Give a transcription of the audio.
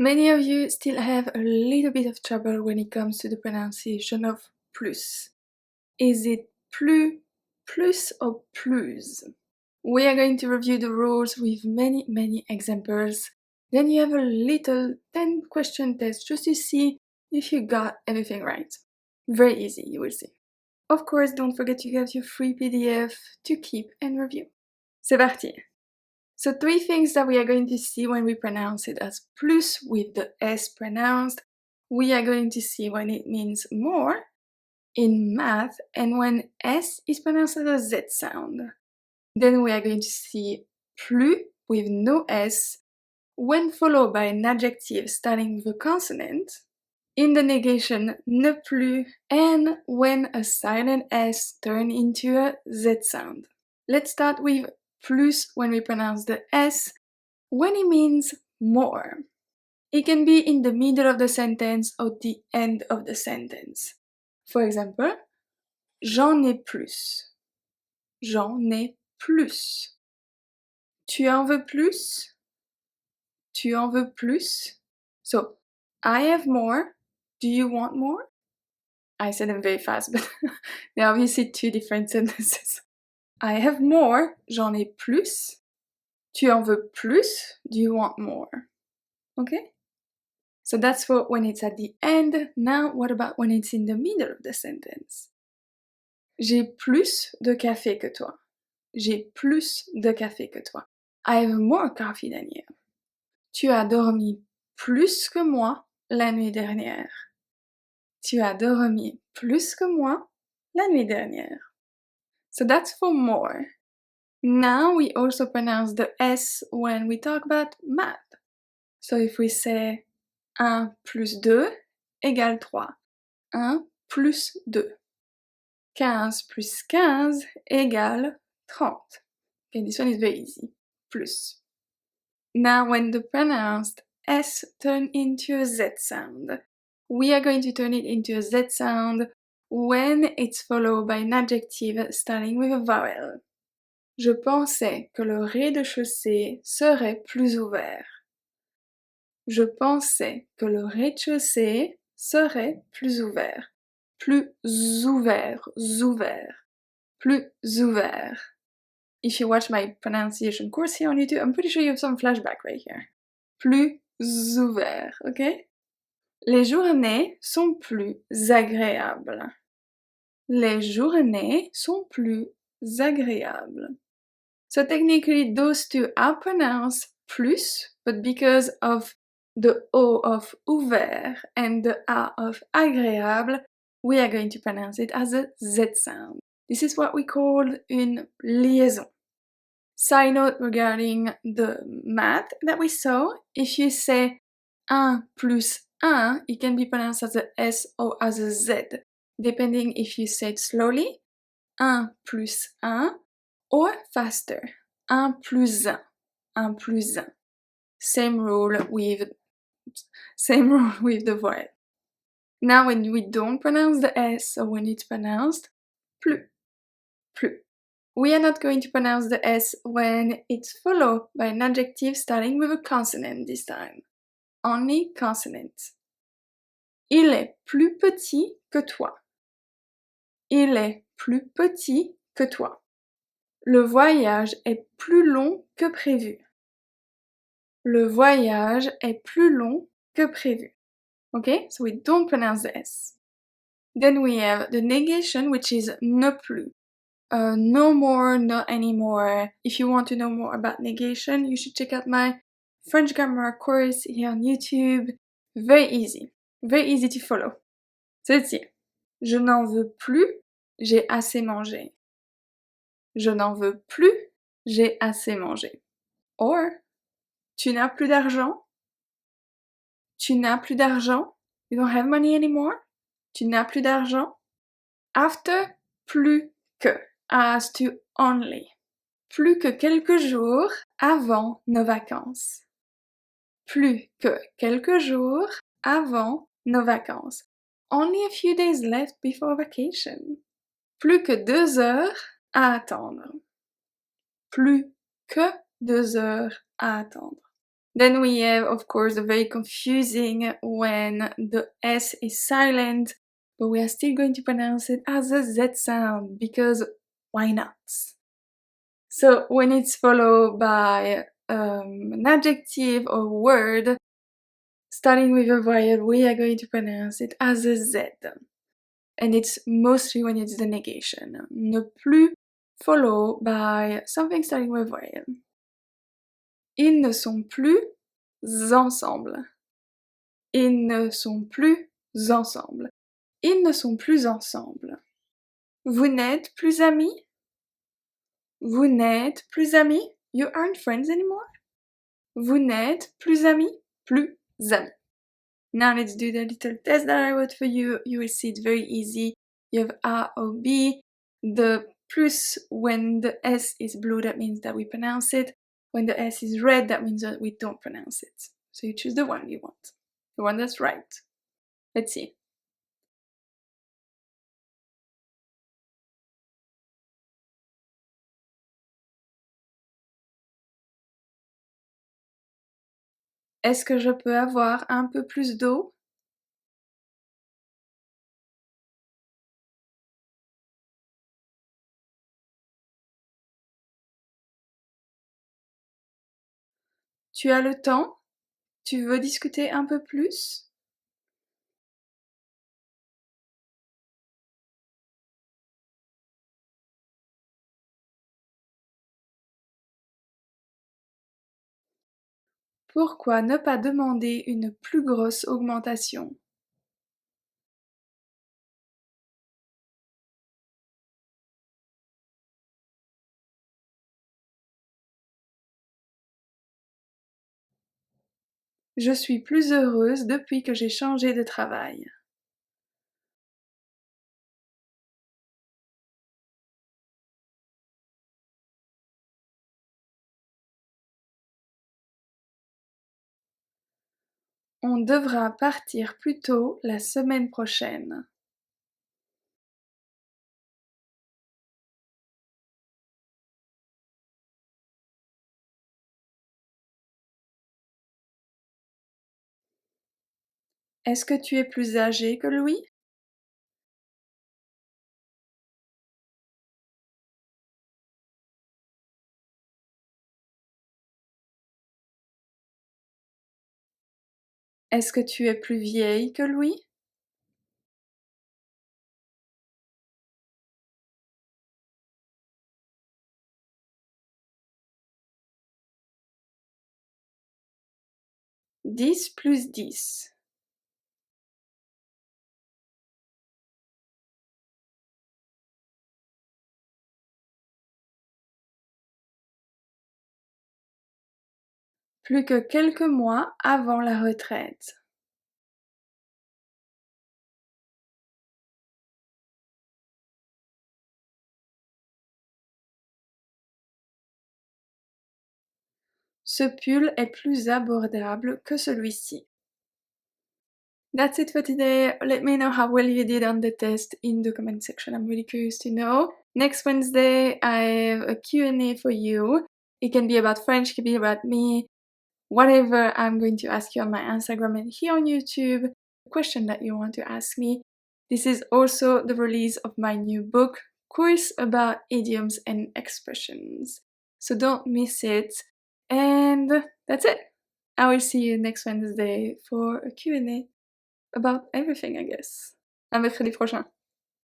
Many of you still have a little bit of trouble when it comes to the pronunciation of plus. Is it plus, plus or plus? We are going to review the rules with many examples. Then you have a little 10-question test just to see if you got everything right. Very easy, you will see. Of course, don't forget to get your free PDF to keep and review. C'est parti! So 3 things that we are going to see when we pronounce it as plus with the S pronounced. We are going to see when it means more in math and when S is pronounced as a Z sound. Then we are going to see plus with no S when followed by an adjective starting with a consonant. In the negation ne plus, and when a silent S turns into a Z sound. Let's start with plus when we pronounce the S, when it means more. It can be in the middle of the sentence or the end of the sentence. For example, j'en ai plus. J'en ai plus. Tu en veux plus? Tu en veux plus? So, I have more. Do you want more? I said them very fast, but there are obviously 2 different sentences. I have more. J'en ai plus. Tu en veux plus? Do you want more? Okay? So that's for when it's at the end. Now, what about when it's in the middle of the sentence? J'ai plus de café que toi. J'ai plus de café que toi. I have more coffee than you. Tu as dormi plus que moi la nuit dernière. Tu as dormi plus que moi la nuit dernière. So that's for more. Now we also pronounce the S when we talk about math. So if we say 1 plus 2 égale 3. 1 plus 2. 15 plus 15 égale 30. Okay, this one is very easy. Plus. Now when the pronounced S turns into a Z sound, we are going to turn it into a Z sound when it's followed by an adjective starting with a vowel. Je pensais que le rez-de-chaussée serait plus ouvert. Je pensais que le rez-de-chaussée serait plus ouvert. Plus ouvert, ouvert. Plus ouvert. If you watch my pronunciation course here on YouTube, I'm pretty sure you have some flashback right here. Plus ouvert, okay? Les journées sont plus agréables. Les journées sont plus agréables. So technically those 2 are pronounced plus, but because of the O of ouvert and the A of agréable, we are going to pronounce it as a Z sound. This is what we call une liaison. Side note regarding the math that we saw, if you say 1 plus 1, it can be pronounced as a S or as a Z, depending if you say it slowly, 1 plus 1, or faster, 1 plus 1, 1 plus 1. Same rule with the vowel. Now when we don't pronounce the S or when it's pronounced plus, plus. We are not going to pronounce the S when it's followed by an adjective starting with a consonant this time. Only consonants. Il est plus petit que toi. Il est plus petit que toi. Le voyage est plus long que prévu. Le voyage est plus long que prévu. Okay, so we don't pronounce the S. Then we have the negation, which is ne plus. No more, not anymore. If you want to know more about negation, you should check out my French grammar course here on YouTube. Very easy to follow. So let's see. Je n'en veux plus, j'ai assez mangé. Je n'en veux plus, j'ai assez mangé. Or, tu n'as plus d'argent. Tu n'as plus d'argent. You don't have money anymore. Tu n'as plus d'argent. After plus que, as to only. Plus que quelques jours avant nos vacances. Plus que quelques jours avant nos vacances. Only a few days left before vacation. Plus que 2 heures à attendre. Plus que 2 heures à attendre. Then we have, of course, the very confusing when the S is silent, but we are still going to pronounce it as a Z sound, because why not? So when it's followed by an adjective or word, starting with a vowel, we are going to pronounce it as a Z. And it's mostly when it's the negation. Ne plus followed by something starting with vowel. Ils ne sont plus ensemble. Ils ne sont plus ensemble. Ils ne sont plus ensemble. Vous n'êtes plus amis? Vous n'êtes plus amis? You aren't friends anymore? Vous n'êtes plus amis? Plus amis. Now let's do the little test that I wrote for you. You will see it's very easy. You have A or B. The plus, when the S is blue, that means that we pronounce it. When the S is red, that means that we don't pronounce it. So you choose the one you want. The one that's right. Let's see. Est-ce que je peux avoir un peu plus d'eau? Tu as le temps? Tu veux discuter un peu plus? Pourquoi ne pas demander une plus grosse augmentation? Je suis plus heureuse depuis que j'ai changé de travail. On devra partir plus tôt la semaine prochaine. Est-ce que tu es plus âgé que lui? Est-ce que tu es plus vieille que lui? Dix plus 10. Plus que quelques mois avant la retraite. Ce pull est plus abordable que celui-ci. That's it for today. Let me know how well you did on the test in the comment section. I'm really curious to know. Next Wednesday, I have a Q&A for you. It can be about French, it can be about me, whatever I'm going to ask you on my Instagram and here on YouTube, the question that you want to ask me. This is also the release of my new book, Course about Idioms and Expressions. So don't miss it. And that's it. I will see you next Wednesday for a Q&A about everything, I guess. À mercredi prochain.